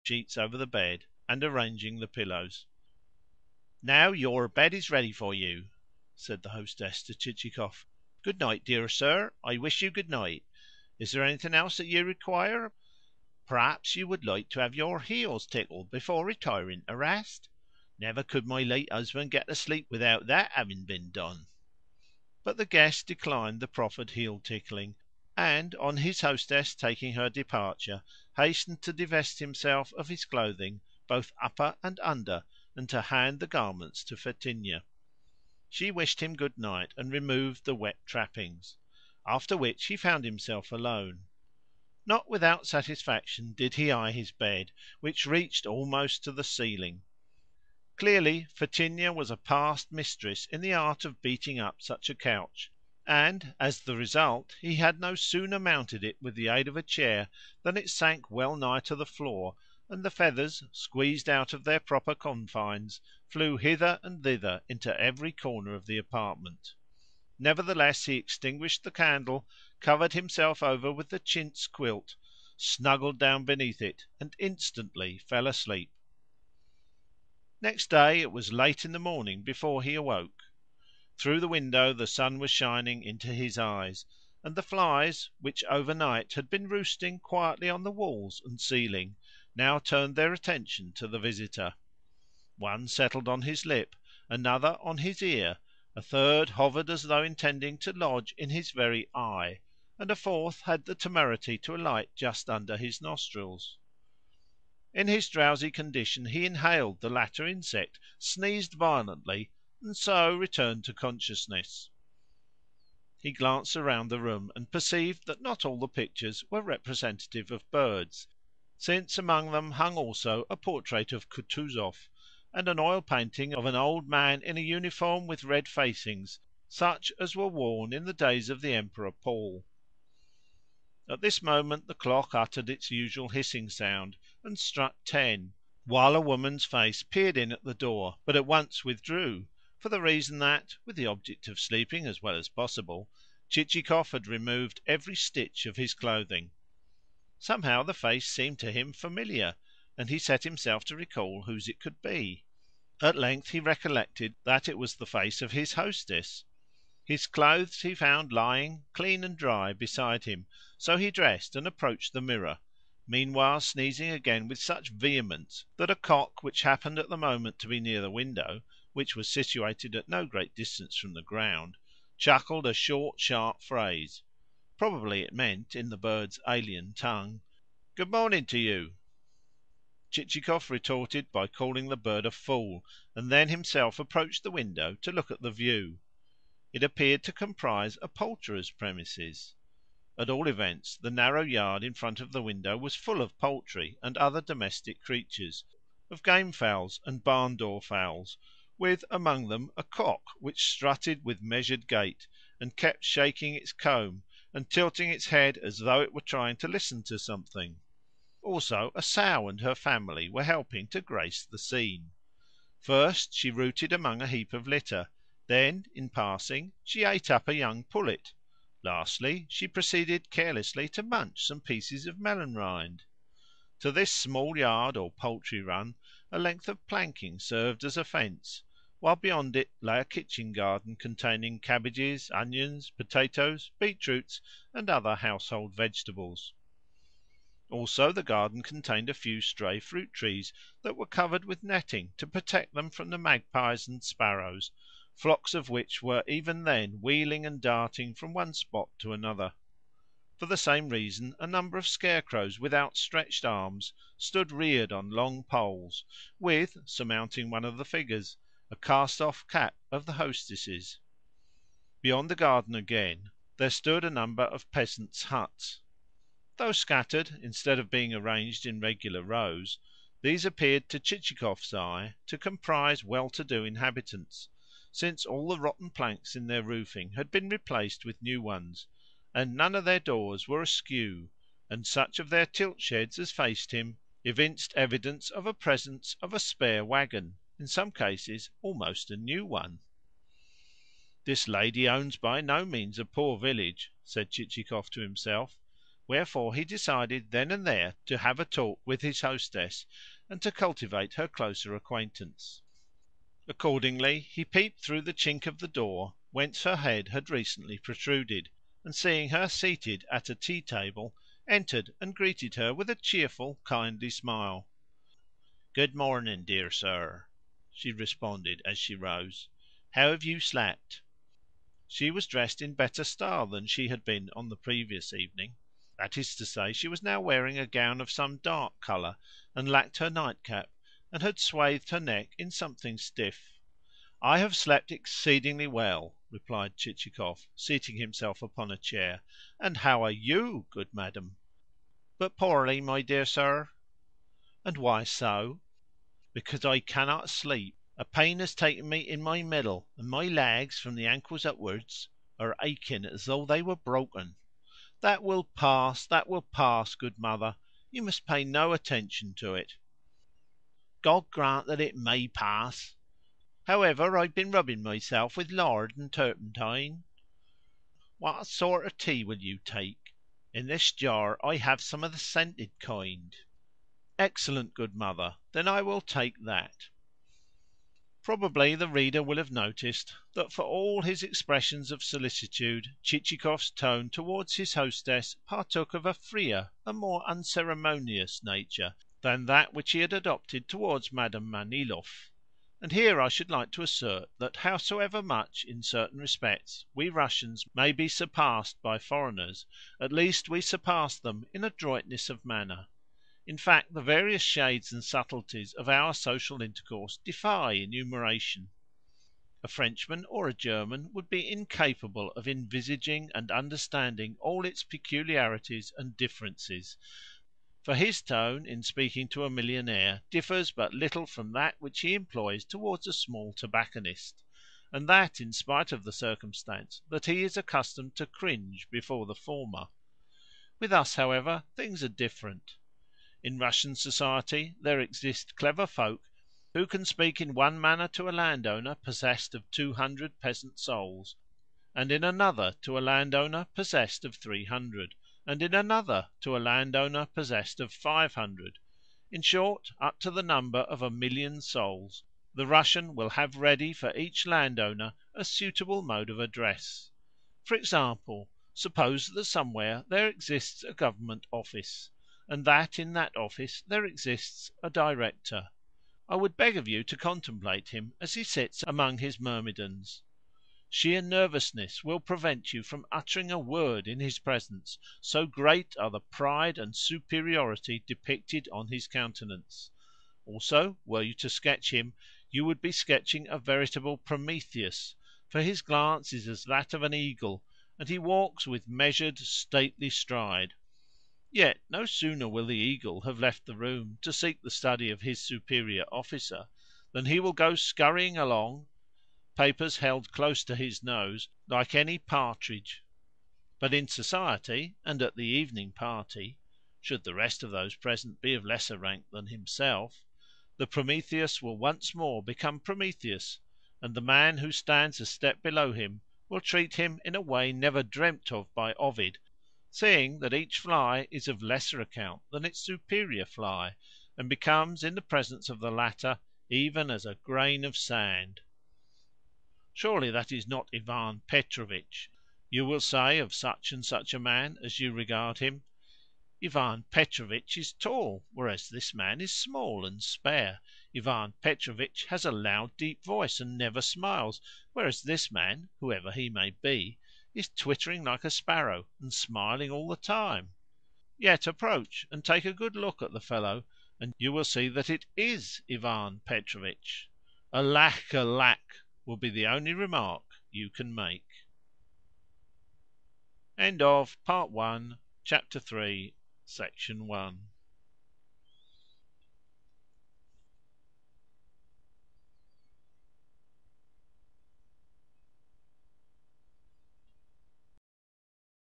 sheets over the bed and arranging the pillows. "Now your bed is ready for you," said the hostess to Chichikov. "Good night, dear sir. I wish you good night. Is there anything else that you require? Perhaps you would like to have your heels tickled before retiring to rest? Never could my late husband get to sleep without that having been done." But the guest declined the proffered heel tickling, and, on his hostess taking her departure, hastened to divest himself of his clothing, both upper and under, and to hand the garments to Fetinia. She wished him good night and removed the wet trappings; after which he found himself alone. Not without satisfaction did he eye his bed, which reached almost to the ceiling. Clearly Fetinia was a past mistress in the art of beating up such a couch, and, as the result, he had no sooner mounted it with the aid of a chair than it sank well nigh to the floor, and the feathers, squeezed out of their proper confines, flew hither and thither into every corner of the apartment. Nevertheless he extinguished the candle, covered himself over with the chintz quilt, snuggled down beneath it, and instantly fell asleep. Next day it was late in the morning before he awoke. Through the window the sun was shining into his eyes, and the flies, which overnight had been roosting quietly on the walls and ceiling, now turned their attention to the visitor. One settled on his lip, another on his ear, a third hovered as though intending to lodge in his very eye, and a fourth had the temerity to alight just under his nostrils. In his drowsy condition he inhaled the latter insect, sneezed violently, and so returned to consciousness. He glanced around the room and perceived that not all the pictures were representative of birds, since among them hung also a portrait of Kutuzov, and an oil painting of an old man in a uniform with red facings, such as were worn in the days of the Emperor Paul. At this moment the clock uttered its usual hissing sound and struck 10, while a woman's face peered in at the door, but at once withdrew, for the reason that, with the object of sleeping as well as possible, Chichikov had removed every stitch of his clothing. Somehow the face seemed to him familiar, and he set himself to recall whose it could be. At length he recollected that it was the face of his hostess. His clothes he found lying, clean and dry, beside him, so he dressed and approached the mirror, meanwhile sneezing again with such vehemence that a cock which happened at the moment to be near the window, which was situated at no great distance from the ground, chuckled a short sharp phrase. Probably it meant, in the bird's alien tongue, "Good morning to you." Chichikov retorted by calling the bird a fool, and then himself approached the window to look at the view. It appeared to comprise a poulterer's premises. At all events, the narrow yard in front of the window was full of poultry and other domestic creatures, of game fowls and barn door fowls, with among them a cock which strutted with measured gait, and kept shaking its comb and tilting its head as though it were trying to listen to something. Also a sow and her family were helping to grace the scene. First she rooted among a heap of litter; then, in passing, she ate up a young pullet; lastly, she proceeded carelessly to munch some pieces of melon rind. To this small yard or poultry run a length of planking served as a fence, while beyond it lay a kitchen garden containing cabbages, onions, potatoes, beetroots, and other household vegetables. Also the garden contained a few stray fruit trees that were covered with netting to protect them from the magpies and sparrows, flocks of which were even then wheeling and darting from one spot to another. For the same reason a number of scarecrows with outstretched arms stood reared on long poles, with, surmounting one of the figures, a cast off cap of the hostess's. Beyond the garden again there stood a number of peasants' huts. Though scattered, instead of being arranged in regular rows, these appeared to Chichikov's eye to comprise well to do inhabitants, since all the rotten planks in their roofing had been replaced with new ones, and none of their doors were askew, and such of their tilt sheds as faced him evinced evidence of a presence of a spare waggon, in some cases almost a new one. "This lady owns by no means a poor village," said Chichikov to himself. wherefore he decided then and there to have a talk with his hostess and to cultivate her closer acquaintance. Accordingly he peeped through the chink of the door whence her head had recently protruded, and seeing her seated at a tea table, entered and greeted her with a cheerful kindly smile. "Good morning, dear sir," she responded as she rose. "How have you slept?" She was dressed in better style than she had been on the previous evening. That is to say, she was now wearing a gown of some dark colour, and lacked her nightcap, and had swathed her neck in something stiff. "I have slept exceedingly well," replied Chichikov, seating himself upon a chair. "And how are you, good madam?" "But poorly, my dear sir." "And why so?" "Because I cannot sleep. A pain has taken me in my middle, and my legs, from the ankles upwards, are aching as though they were broken." "That will pass, that will pass, good mother. You must pay no attention to it." "God grant that it may pass. However, I've been rubbing myself with lard and turpentine." "What sort of tea will you take? In this jar I have some of the scented kind." "Excellent, good mother. Then I will take that." Probably the reader will have noticed that for all his expressions of solicitude Chichikov's tone towards his hostess partook of a freer, a more unceremonious nature than that which he had adopted towards Madam Manilov. And here I should like to assert that howsoever much, in certain respects, we Russians may be surpassed by foreigners, at least we surpass them in adroitness of manner. In fact, the various shades and subtleties of our social intercourse defy enumeration. A Frenchman or a German would be incapable of envisaging and understanding all its peculiarities and differences, for his tone in speaking to a millionaire differs but little from that which he employs towards a small tobacconist, and that in spite of the circumstance that he is accustomed to cringe before the former. With us, however, things are different. In Russian society there exist clever folk who can speak in one manner to a landowner possessed of 200 peasant souls, and in another to a landowner possessed of 300, and in another to a landowner possessed of 500. In short, up to the number of 1,000,000 souls, the Russian will have ready for each landowner a suitable mode of address. For example, suppose that somewhere there exists a government office, and that in that office there exists a director. I would beg of you to contemplate him as he sits among his myrmidons. Sheer nervousness will prevent you from uttering a word in his presence, so great are the pride and superiority depicted on his countenance. Also, were you to sketch him, you would be sketching a veritable Prometheus, for his glance is as that of an eagle, and he walks with measured, stately stride. Yet no sooner will the eagle have left the room to seek the study of his superior officer than he will go scurrying along, papers held close to his nose, like any partridge. But in society, and at the evening party, should the rest of those present be of lesser rank than himself, the Prometheus will once more become Prometheus, and the man who stands a step below him will treat him in a way never dreamt of by Ovid, seeing that each fly is of lesser account than its superior fly, and becomes in the presence of the latter even as a grain of sand. Surely that is not Ivan Petrovitch, you will say of such and such a man as you regard him. Ivan Petrovitch is tall, whereas this man is small and spare. Ivan Petrovitch has a loud deep voice and never smiles, whereas this man, whoever he may be, is twittering like a sparrow and smiling all the time. Yet approach and take a good look at the fellow, and you will see that it is Ivan Petrovitch. Alack, alack, will be the only remark you can make. End of Part 1, Chapter 3, Section 1.